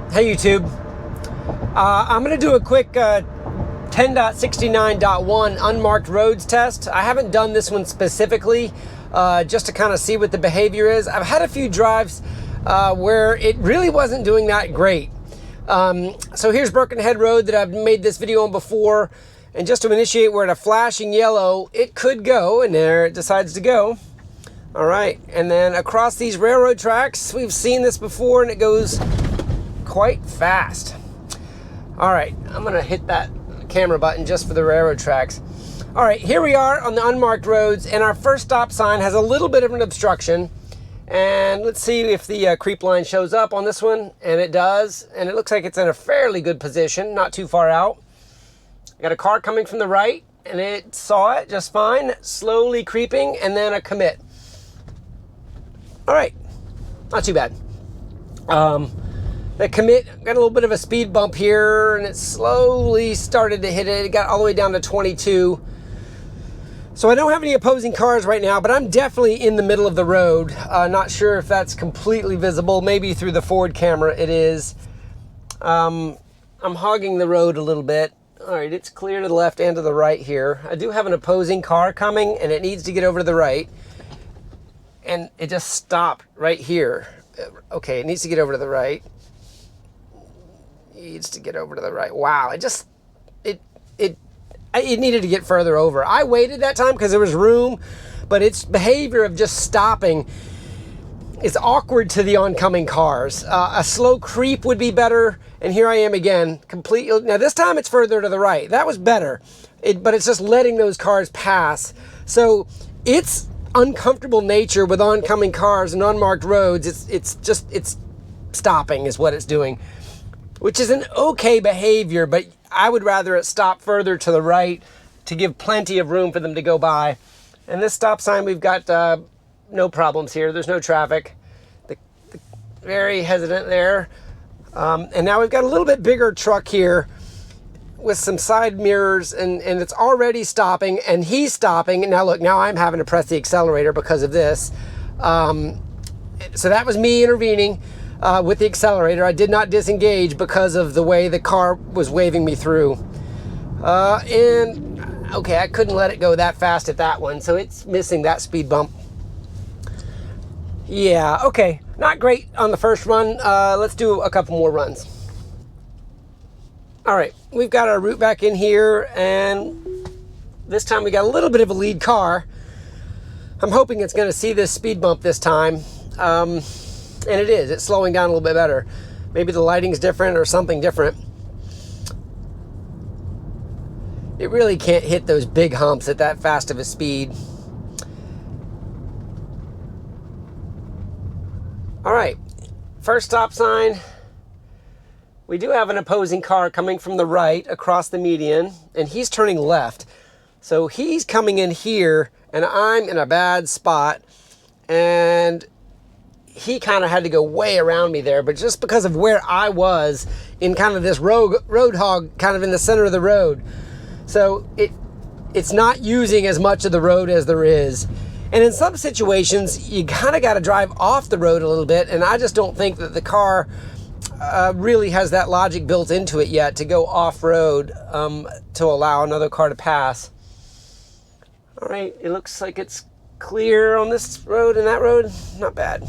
Hey YouTube, I'm going to do a quick 10.69.1 unmarked roads test. I haven't done this one specifically just to kind of see what the behavior is. I've had a few drives where it really wasn't doing that great. So here's Birkenhead Road that I've made this video on before, and just to initiate, we're at a flashing yellow. It could go, and there it decides to go. All right, and then across these railroad tracks, we've seen this before, and it goes quite fast. All right, I'm gonna hit that camera button just for the railroad tracks. All right, here we are on the unmarked roads, and our first stop sign has a little bit of an obstruction. And let's see if the creep line shows up on this one, and it does. And it looks like it's in a fairly good position, not too far out. I got a car coming from the right, and it saw it just fine, slowly creeping, and then a commit. All right, not too bad. The commit got a little bit of a speed bump here, and it slowly started to hit it. It got all the way down to 22. So I don't have any opposing cars right now, but I'm definitely in the middle of the road. Not sure if that's completely visible. Maybe through the forward camera it is. I'm hogging the road a little bit. All right, it's clear to the left and to the right here. I do have an opposing car coming, and it needs to get over to the right. And it just stopped right here. Okay, it needs to get over to the right. Needs to get over to the right. Wow, it needed to get further over. I waited that time because there was room, but its behavior of just stopping is awkward to the oncoming cars. A slow creep would be better, and here I am again, completely. Now this time it's further to the right. That was better, but it's just letting those cars pass. So its uncomfortable nature with oncoming cars and unmarked roads, it's stopping is what it's doing, which is an okay behavior, but I would rather it stop further to the right to give plenty of room for them to go by. And this stop sign, we've got no problems here. There's no traffic. Very hesitant there. And now we've got a little bit bigger truck here with some side mirrors, and it's already stopping, and he's stopping. And now look, now I'm having to press the accelerator because of this. So that was me intervening with the accelerator. I did not disengage because of the way the car was waving me through. And okay, I couldn't let it go that fast at that one, so it's missing that speed bump. Yeah, okay, not great on the first run. Let's do a couple more runs. All right, we've got our route back in here, and this time we got a little bit of a lead car. I'm hoping it's going to see this speed bump this time. And it is. It's slowing down a little bit better. Maybe the lighting's different or something different. It really can't hit those big humps at that fast of a speed. All right, first stop sign. We do have an opposing car coming from the right across the median, and he's turning left. So he's coming in here, and I'm in a bad spot, and he kind of had to go way around me there, but just because of where I was in kind of this road hog, kind of in the center of the road. So it's not using as much of the road as there is. And in some situations, you kind of got to drive off the road a little bit, and I just don't think that the car really has that logic built into it yet to go off-road to allow another car to pass. All right, it looks like it's clear on this road and that road. Not bad.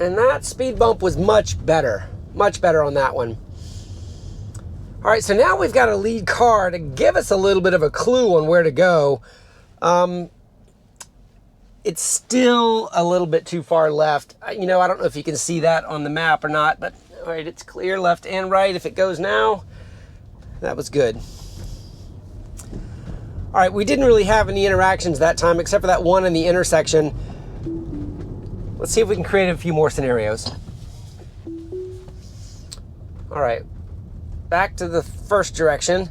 And that speed bump was much better on that one. All right, so now we've got a lead car to give us a little bit of a clue on where to go. It's still a little bit too far left. You know, I don't know if you can see that on the map or not, but all right, it's clear left and right. If it goes now, that was good. All right, we didn't really have any interactions that time except for that one in the intersection. Let's see if we can create a few more scenarios. All right, back to the first direction,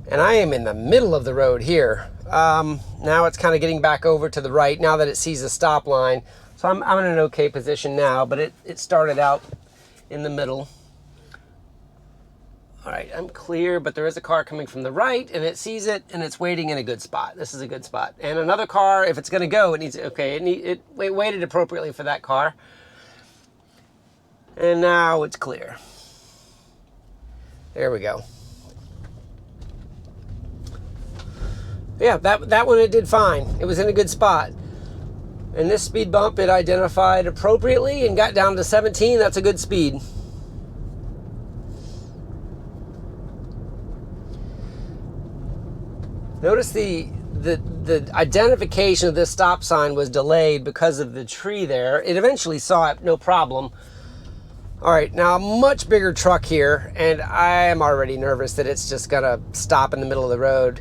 and I am in the middle of the road here. Now it's kind of getting back over to the right now that it sees the stop line. So I'm in an okay position now, but it started out in the middle. All right, I'm clear, but there is a car coming from the right, and it sees it, and it's waiting in a good spot. This is a good spot. And another car, if it's going to go, it needs, okay, it waited appropriately for that car. And now it's clear. There we go. Yeah, that one it did fine. It was in a good spot. And this speed bump it identified appropriately and got down to 17. That's a good speed. Notice the identification of this stop sign was delayed because of the tree there. It eventually saw it, no problem. All right, now a much bigger truck here, and I am already nervous that it's just gonna stop in the middle of the road.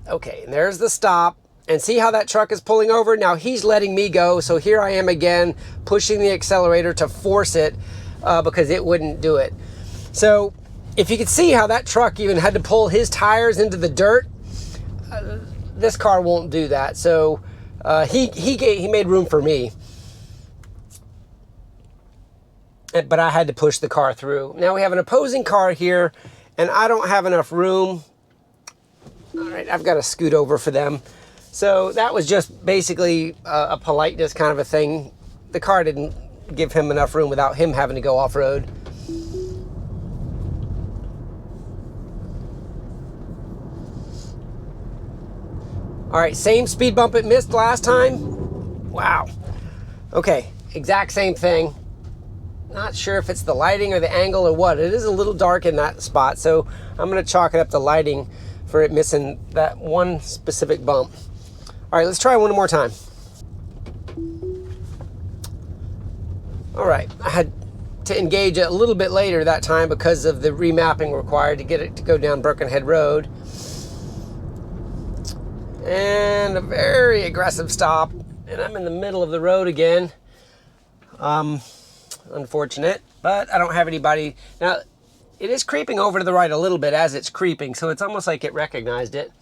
Okay, and there's the stop, and see how that truck is pulling over? Now he's letting me go, so here I am again, pushing the accelerator to force it because it wouldn't do it. So if you could see how that truck even had to pull his tires into the dirt, this car won't do that. So he made room for me. But I had to push the car through. Now we have an opposing car here, and I don't have enough room. All right, I've got to scoot over for them. So that was just basically a politeness kind of a thing. The car didn't give him enough room without him having to go off-road. All right, same speed bump it missed last time. Wow. Okay, exact same thing. Not sure if it's the lighting or the angle or what. It is a little dark in that spot, so I'm going to chalk it up to lighting for it missing that one specific bump. All right, let's try one more time. All right, I had to engage it a little bit later that time because of the remapping required to get it to go down Birkenhead Road. And a very aggressive stop, and I'm in the middle of the road again. Unfortunate, but I don't have anybody. Now, it is creeping over to the right a little bit as it's creeping, so it's almost like it recognized it.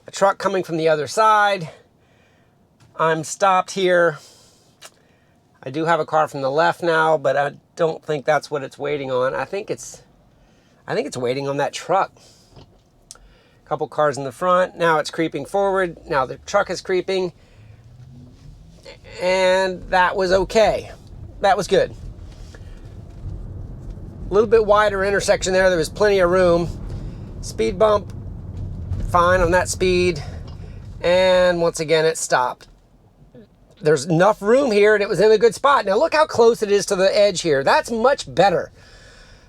A truck coming from the other side. I'm stopped here. I do have a car from the left now, but I don't think that's what it's waiting on. I think it's waiting on that truck. A couple cars in the front. Now it's creeping forward. Now the truck is creeping. And that was okay. That was good. A little bit wider intersection there. There was plenty of room. Speed bump, fine on that speed. And once again, it stopped. There's enough room here, and it was in a good spot. Now look how close it is to the edge here. That's much better.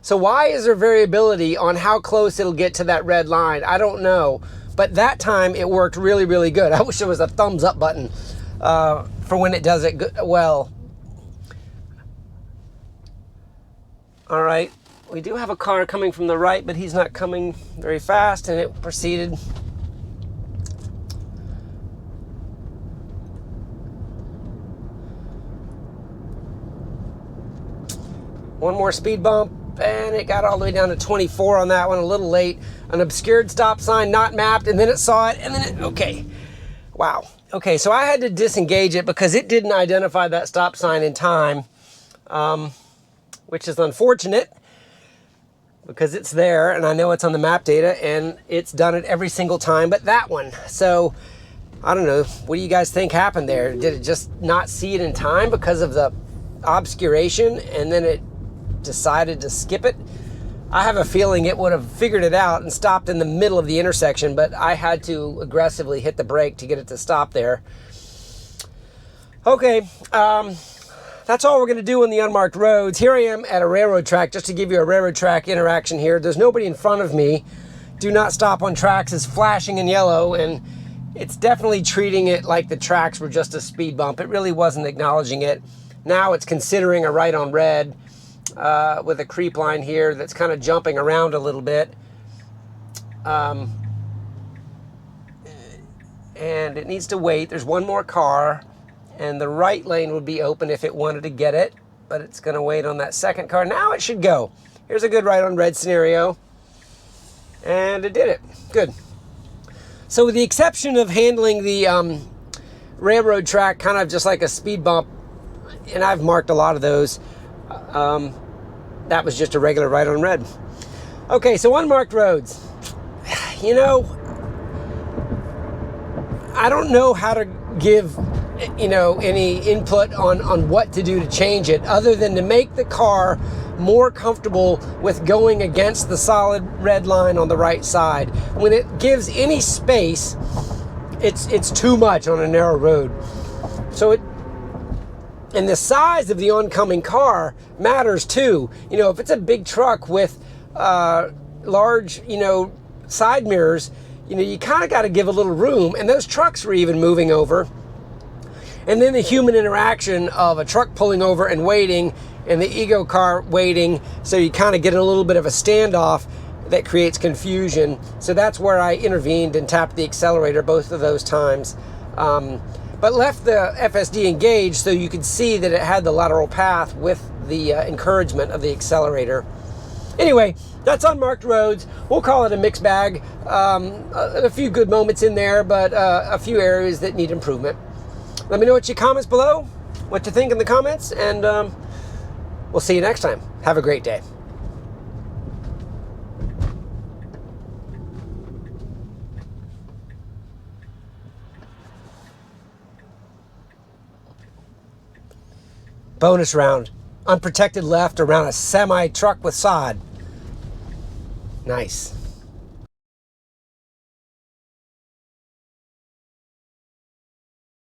So why is there variability on how close it'll get to that red line? I don't know. But that time, it worked really, really good. I wish there was a thumbs up button for when it does it well. All right, we do have a car coming from the right, but he's not coming very fast, and it proceeded. One more speed bump, and it got all the way down to 24 on that one, a little late. An obscured stop sign, not mapped, and then it saw it, and then it, okay. Wow. Okay, so I had to disengage it because it didn't identify that stop sign in time. Which is unfortunate because it's there and I know it's on the map data and it's done it every single time but that one. So I don't know, what do you guys think happened there? Did it just not see it in time because of the obscuration and then it decided to skip it? I have a feeling it would have figured it out and stopped in the middle of the intersection, but I had to aggressively hit the brake to get it to stop there. Okay, that's all we're going to do on the unmarked roads. Here I am at a railroad track, just to give you a railroad track interaction here. There's nobody in front of me. Do not stop on tracks is flashing in yellow, and it's definitely treating it like the tracks were just a speed bump. It really wasn't acknowledging it. Now it's considering a right on red with a creep line here that's kind of jumping around a little bit. And it needs to wait. There's one more car. And the right lane would be open if it wanted to get it, but it's going to wait on that second car. Now it should go. Here's a good right on red scenario. And it did it. Good. So with the exception of handling the railroad track kind of just like a speed bump, and I've marked a lot of those, that was just a regular right on red. Okay, so unmarked roads. You know, I don't know how to give, you know, any input on what to do to change it, other than to make the car more comfortable with going against the solid red line on the right side. When it gives any space, it's too much on a narrow road. So and the size of the oncoming car matters too. You know, if it's a big truck with large, you know, side mirrors, you know, you kind of got to give a little room, and those trucks were even moving over. And then the human interaction of a truck pulling over and waiting, and the ego car waiting, so you kind of get a little bit of a standoff that creates confusion. So that's where I intervened and tapped the accelerator both of those times. But left the FSD engaged so you could see that it had the lateral path with the encouragement of the accelerator. Anyway, that's unmarked roads. We'll call it a mixed bag. A few good moments in there, but a few areas that need improvement. Let me know what your comments below, what you think in the comments, and we'll see you next time. Have a great day. Bonus round. Unprotected left around a semi-truck with sod. Nice.